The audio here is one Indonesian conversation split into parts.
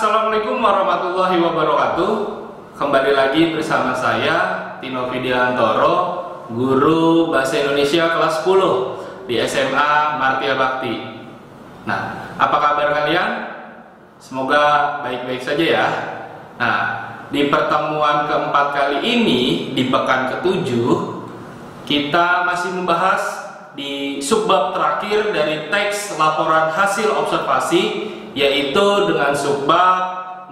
Assalamualaikum warahmatullahi wabarakatuh. Kembali lagi bersama saya Tino Widiantoro, guru Bahasa Indonesia kelas 10 di SMA Martia Bakti. Nah, apa kabar kalian? Semoga baik-baik saja ya. Nah, di pertemuan keempat kali ini, di pekan ke-7, kita masih membahas di subbab terakhir dari teks laporan hasil observasi, yaitu dengan subbab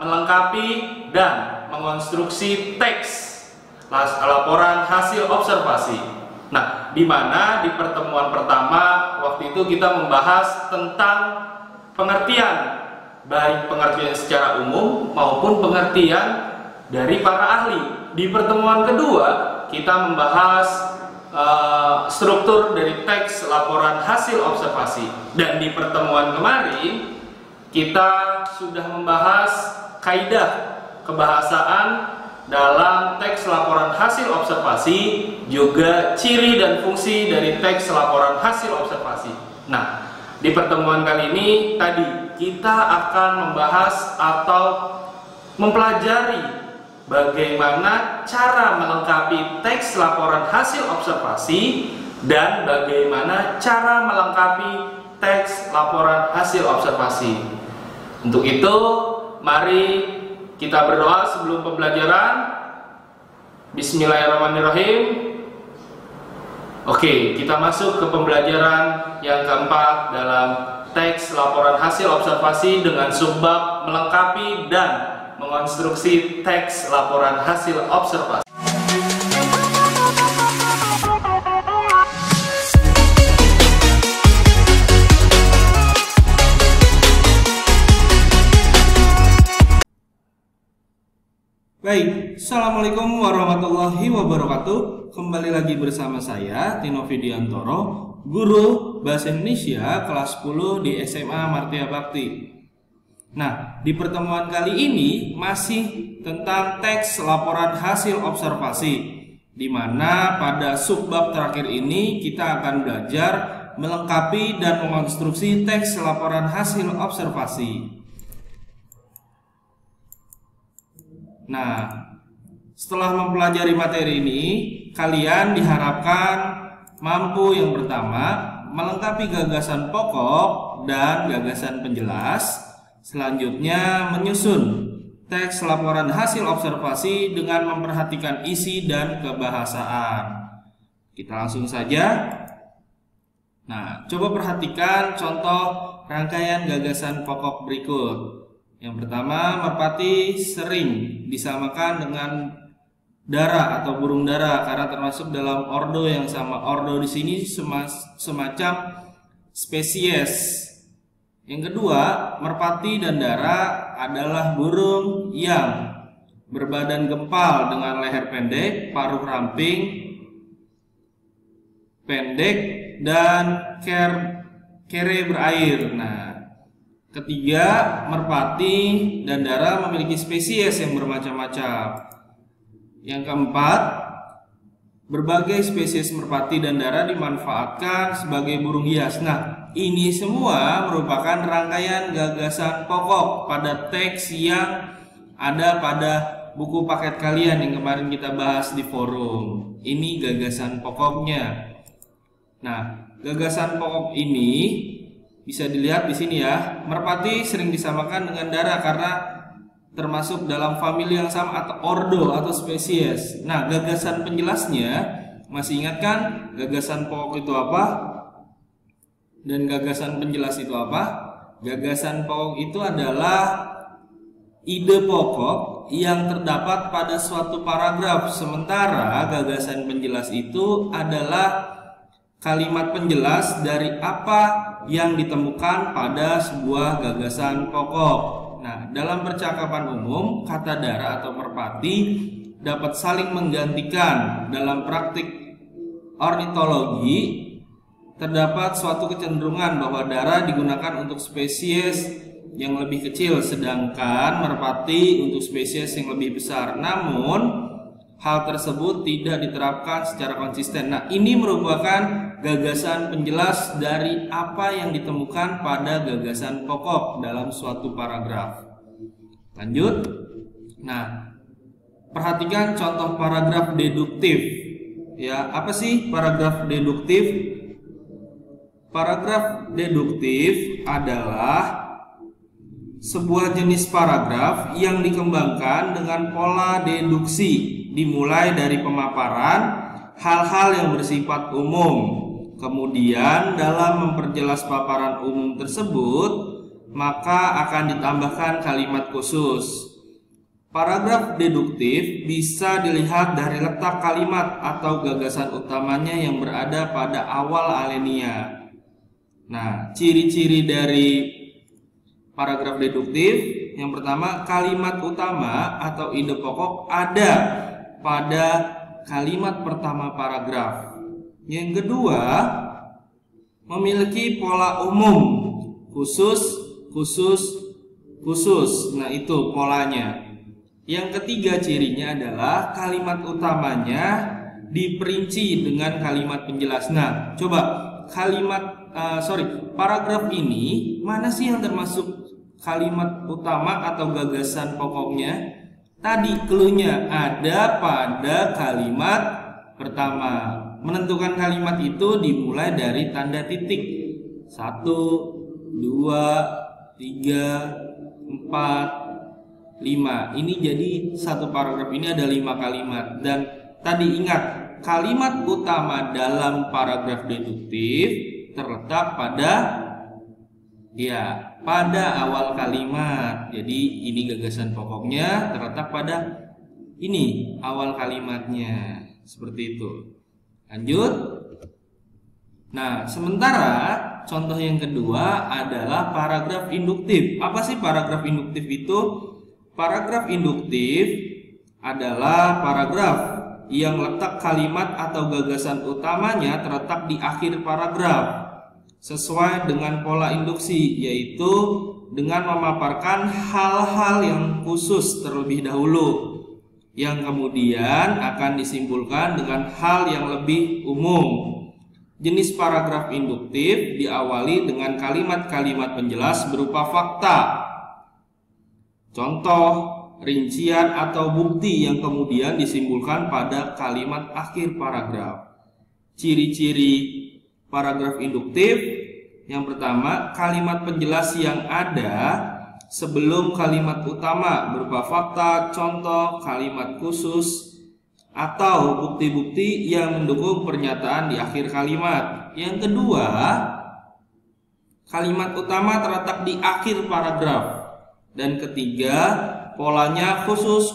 melengkapi dan mengonstruksi teks laporan hasil observasi. Nah, di mana di pertemuan pertama waktu itu kita membahas tentang pengertian, baik pengertian secara umum maupun pengertian dari para ahli. Di pertemuan kedua kita membahas struktur dari teks laporan hasil observasi, dan di pertemuan kemarin kita sudah membahas kaidah kebahasaan dalam teks laporan hasil observasi, juga ciri dan fungsi dari teks laporan hasil observasi. Nah, di pertemuan kali ini tadi kita akan membahas atau mempelajari bagaimana cara melengkapi teks laporan hasil observasi dan bagaimana cara melengkapi teks laporan hasil observasi. Untuk itu, mari kita berdoa sebelum pembelajaran. Bismillahirrahmanirrahim. Oke, kita masuk ke pembelajaran yang keempat dalam teks laporan hasil observasi dengan subbab melengkapi dan mengonstruksi teks laporan hasil observasi. Baik, Assalamualaikum warahmatullahi wabarakatuh. Kembali lagi bersama saya Tino Widiantoro, guru Bahasa Indonesia kelas 10 di SMA Martia Bakti. Nah, di pertemuan kali ini masih tentang teks laporan hasil observasi, di mana pada subbab terakhir ini kita akan belajar melengkapi dan mengonstruksi teks laporan hasil observasi. Nah, setelah mempelajari materi ini, kalian diharapkan mampu yang pertama melengkapi gagasan pokok dan gagasan penjelas. Selanjutnya menyusun teks laporan hasil observasi dengan memperhatikan isi dan kebahasaan. Kita langsung saja. Nah, coba perhatikan contoh rangkaian gagasan pokok berikut. Yang pertama, merpati sering disamakan dengan dara atau burung dara karena termasuk dalam ordo yang sama. Ordo di sini semacam spesies. Yang kedua, merpati dan dara adalah burung yang berbadan gempal dengan leher pendek, paruh ramping pendek, dan kere berair. Nah, ketiga, merpati dan dara memiliki spesies yang bermacam-macam. Yang keempat, berbagai spesies merpati dan dara dimanfaatkan sebagai burung hias. Nah, ini semua merupakan rangkaian gagasan pokok pada teks yang ada pada buku paket kalian yang kemarin kita bahas di forum. Ini gagasan pokoknya. Nah, gagasan pokok ini bisa dilihat di sini ya. Merpati sering disamakan dengan dara karena termasuk dalam famili yang sama atau ordo atau spesies. Nah, gagasan penjelasnya, masih ingat kan gagasan pokok itu apa? Dan gagasan penjelas itu apa? Gagasan pokok itu adalah ide pokok yang terdapat pada suatu paragraf. Sementara gagasan penjelas itu adalah kalimat penjelas dari apa yang ditemukan pada sebuah gagasan pokok. Nah, dalam percakapan umum, kata dara atau merpati dapat saling menggantikan. Dalam praktik ornitologi, terdapat suatu kecenderungan bahwa dara digunakan untuk spesies yang lebih kecil, sedangkan merpati untuk spesies yang lebih besar. Namun, hal tersebut tidak diterapkan secara konsisten. Nah, ini merupakan gagasan penjelas dari apa yang ditemukan pada gagasan pokok dalam suatu paragraf. Lanjut. Nah, perhatikan contoh paragraf deduktif. Ya, apa sih paragraf deduktif? Paragraf deduktif adalah sebuah jenis paragraf yang dikembangkan dengan pola deduksi, dimulai dari pemaparan hal-hal yang bersifat umum. Kemudian dalam memperjelas paparan umum tersebut, maka akan ditambahkan kalimat khusus. Paragraf deduktif bisa dilihat dari letak kalimat atau gagasan utamanya yang berada pada awal alinea. Nah, ciri-ciri dari paragraf deduktif, yang pertama, kalimat utama atau ide pokok ada pada kalimat pertama paragraf. Yang kedua, memiliki pola umum, khusus. Nah, itu polanya. Yang ketiga cirinya adalah kalimat utamanya diperinci dengan kalimat penjelas. Nah, coba paragraf ini mana sih yang termasuk kalimat utama atau gagasan pokoknya? Tadi cluenya ada pada kalimat pertama. Menentukan kalimat itu dimulai dari tanda titik. 1, 2, 3, 4, 5. Ini jadi satu paragraf ini ada 5 kalimat. Dan tadi ingat, kalimat utama dalam paragraf deduktif terletak pada awal kalimat. Jadi ini gagasan pokoknya terletak pada ini awal kalimatnya. Seperti itu. Lanjut. Nah, sementara contoh yang kedua adalah paragraf induktif. Apa sih paragraf induktif itu? Paragraf induktif adalah paragraf yang letak kalimat atau gagasan utamanya terletak di akhir paragraf sesuai dengan pola induksi, yaitu dengan memaparkan hal-hal yang khusus terlebih dahulu yang kemudian akan disimpulkan dengan hal yang lebih umum. Jenis paragraf induktif diawali dengan kalimat-kalimat penjelas berupa fakta, contoh, rincian atau bukti yang kemudian disimpulkan pada kalimat akhir paragraf. Ciri-ciri paragraf induktif, yang pertama, kalimat penjelas yang ada sebelum kalimat utama berupa fakta, contoh, kalimat khusus, atau bukti-bukti yang mendukung pernyataan di akhir kalimat. Yang kedua, kalimat utama terletak di akhir paragraf. Dan ketiga, polanya khusus,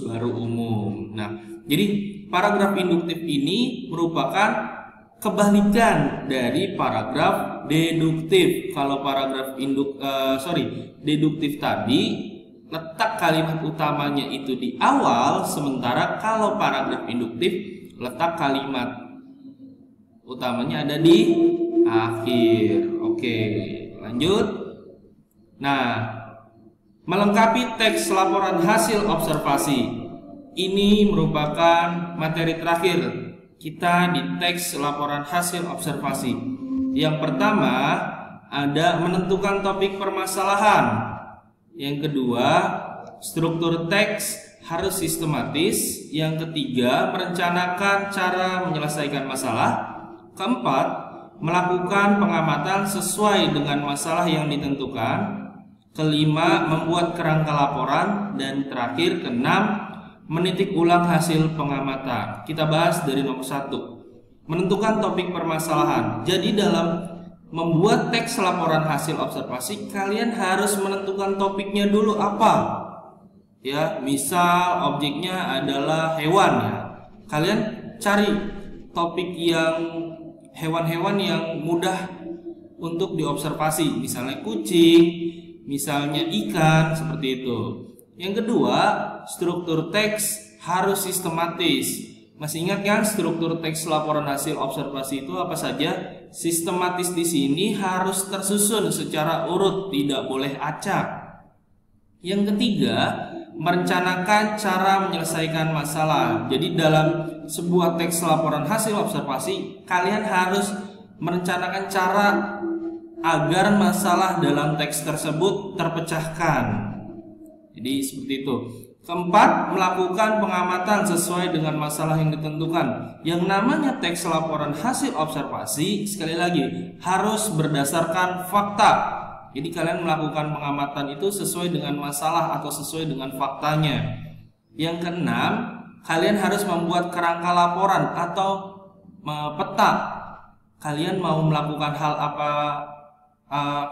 baru umum. Nah, jadi paragraf induktif ini merupakan kebalikan dari paragraf deduktif. Kalau paragraf deduktif tadi letak kalimat utamanya itu di awal, sementara kalau paragraf induktif letak kalimat utamanya ada di akhir. Oke, lanjut. Nah, melengkapi teks laporan hasil observasi. Ini merupakan materi terakhir kita di teks laporan hasil observasi. Yang pertama ada menentukan topik permasalahan. Yang kedua, struktur teks harus sistematis. Yang ketiga, merencanakan cara menyelesaikan masalah. Keempat, melakukan pengamatan sesuai dengan masalah yang ditentukan. Kelima, membuat kerangka laporan. Dan terakhir, keenam, menitik ulang hasil pengamatan. Kita bahas dari nomor 1, menentukan topik permasalahan. Jadi dalam membuat teks laporan hasil observasi, kalian harus menentukan topiknya dulu apa. Ya, misal objeknya adalah hewan ya. Kalian cari topik yang hewan-hewan yang mudah untuk diobservasi, misalnya kucing, misalnya ikan, seperti itu. Yang kedua, struktur teks harus sistematis. Masih ingat kan struktur teks laporan hasil observasi itu apa saja? Sistematis di sini harus tersusun secara urut, tidak boleh acak. Yang ketiga, merencanakan cara menyelesaikan masalah. Jadi dalam sebuah teks laporan hasil observasi, kalian harus merencanakan cara agar masalah dalam teks tersebut terpecahkan. Jadi seperti itu. Keempat, melakukan pengamatan sesuai dengan masalah yang ditentukan. Yang namanya teks laporan hasil observasi, sekali lagi, harus berdasarkan fakta. Jadi kalian melakukan pengamatan itu sesuai dengan masalah atau sesuai dengan faktanya. Yang keenam, kalian harus membuat kerangka laporan atau peta. Kalian mau melakukan hal apa?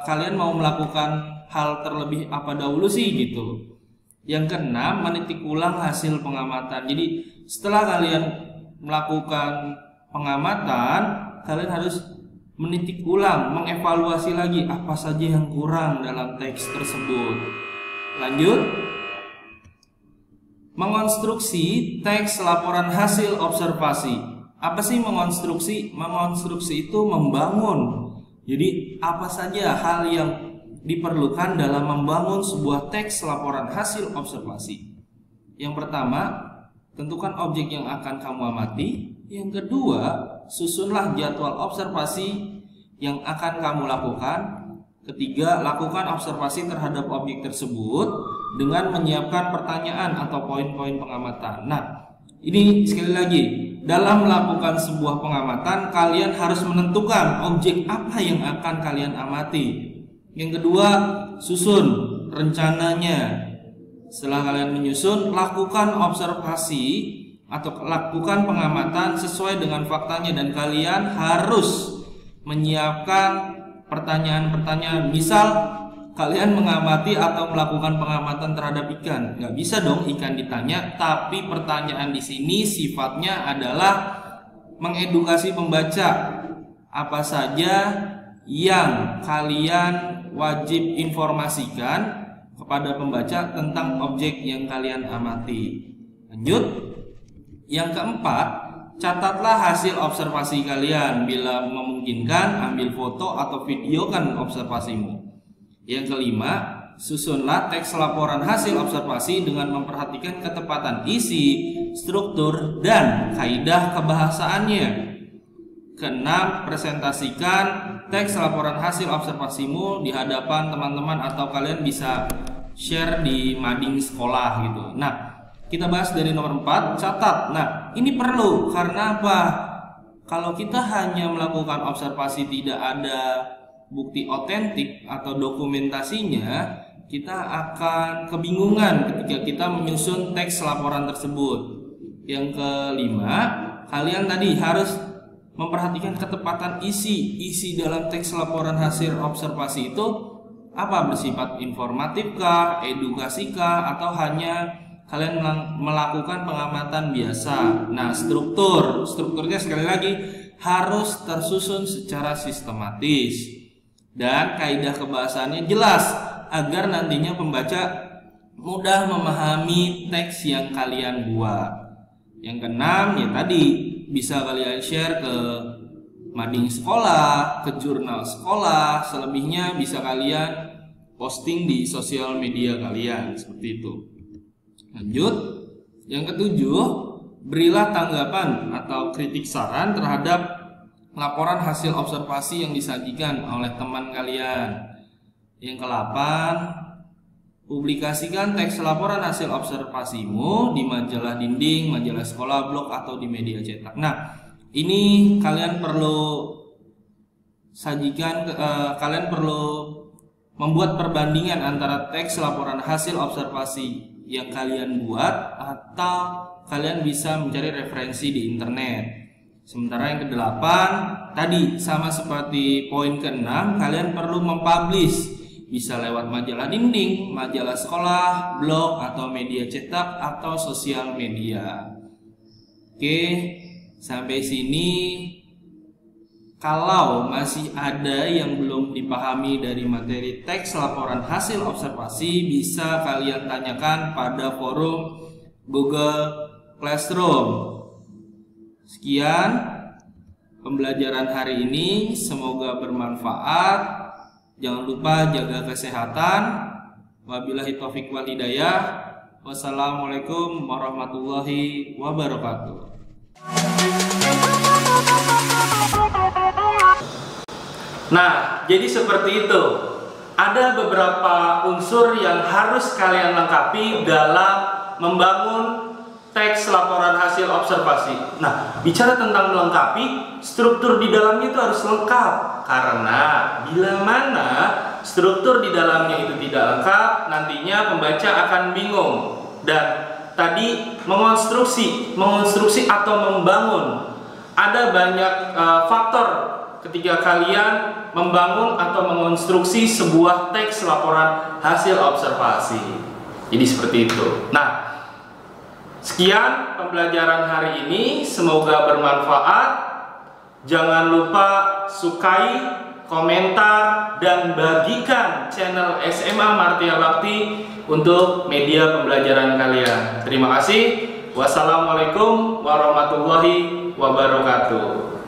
Kalian mau melakukan hal terlebih apa dahulu sih gitu. Yang keenam, menitik ulang hasil pengamatan. Jadi setelah kalian melakukan pengamatan, kalian harus menitik ulang, mengevaluasi lagi apa saja yang kurang dalam teks tersebut. Lanjut. Mengonstruksi teks laporan hasil observasi. Apa sih mengonstruksi? Mengonstruksi itu membangun. Jadi apa saja hal yang diperlukan dalam membangun sebuah teks laporan hasil observasi. Yang pertama, tentukan objek yang akan kamu amati. Yang kedua, susunlah jadwal observasi yang akan kamu lakukan. Ketiga, lakukan observasi terhadap objek tersebut dengan menyiapkan pertanyaan atau poin-poin pengamatan. Nah, ini sekali lagi, dalam melakukan sebuah pengamatan, kalian harus menentukan objek apa yang akan kalian amati. Yang kedua, susun rencananya. Setelah kalian menyusun, lakukan observasi atau lakukan pengamatan sesuai dengan faktanya, dan kalian harus menyiapkan pertanyaan-pertanyaan. Misal kalian mengamati atau melakukan pengamatan terhadap ikan, nggak bisa dong ikan ditanya, tapi pertanyaan di sini sifatnya adalah mengedukasi pembaca. Apa saja yang kalian wajib informasikan kepada pembaca tentang objek yang kalian amati. Lanjut. Yang keempat, catatlah hasil observasi kalian. Bila memungkinkan, ambil foto atau videokan observasimu. Yang kelima, susunlah teks laporan hasil observasi dengan memperhatikan ketepatan isi, struktur, dan kaidah kebahasaannya. Keenam, presentasikan teks laporan hasil observasimu di hadapan teman-teman atau kalian bisa share di mading sekolah gitu. Nah, kita bahas dari nomor 4, catat. Nah, ini perlu karena apa? Kalau kita hanya melakukan observasi tidak ada bukti otentik atau dokumentasinya, kita akan kebingungan ketika kita menyusun teks laporan tersebut. Yang kelima, kalian tadi harus memperhatikan ketepatan isi dalam teks laporan hasil observasi itu apa, bersifat informatif kah, edukasi kah, atau hanya kalian melakukan pengamatan biasa. Nah, strukturnya sekali lagi harus tersusun secara sistematis dan kaidah kebahasaannya jelas agar nantinya pembaca mudah memahami teks yang kalian buat. Yang keenam, ya tadi bisa kalian share ke mading sekolah, ke jurnal sekolah, selebihnya bisa kalian posting di sosial media kalian, seperti itu. Lanjut. Yang ketujuh, berilah tanggapan atau kritik saran terhadap laporan hasil observasi yang disajikan oleh teman kalian. Yang ke-8, publikasikan teks laporan hasil observasimu di majalah dinding, majalah sekolah, blog, atau di media cetak. Nah, ini kalian perlu sajikan, kalian perlu membuat perbandingan antara teks laporan hasil observasi yang kalian buat atau kalian bisa mencari referensi di internet. Sementara yang ke-8 tadi sama seperti poin ke-6, kalian perlu mempublish, bisa lewat majalah dinding, majalah sekolah, blog, atau media cetak, atau sosial media. Oke, sampai sini. Kalau masih ada yang belum dipahami dari materi teks laporan hasil observasi, bisa kalian tanyakan pada forum Google Classroom. Sekian pembelajaran hari ini, semoga bermanfaat. Jangan lupa jaga kesehatan. Wabillahi taufiq wal hidayah. Wassalamualaikum warahmatullahi wabarakatuh. Nah, jadi seperti itu. Ada beberapa unsur yang harus kalian lengkapi dalam membangun teks laporan hasil observasi. Nah, bicara tentang melengkapi, struktur di dalamnya itu harus lengkap. Karena bila mana struktur di dalamnya itu tidak lengkap, nantinya pembaca akan bingung. Dan tadi mengonstruksi atau membangun. Ada banyak faktor ketika kalian membangun atau mengonstruksi sebuah teks laporan hasil observasi. Jadi seperti itu. Nah, sekian pembelajaran hari ini, semoga bermanfaat. Jangan lupa sukai, komentar, dan bagikan channel SMA Martia Bakti untuk media pembelajaran kalian. Terima kasih. Wassalamualaikum warahmatullahi wabarakatuh.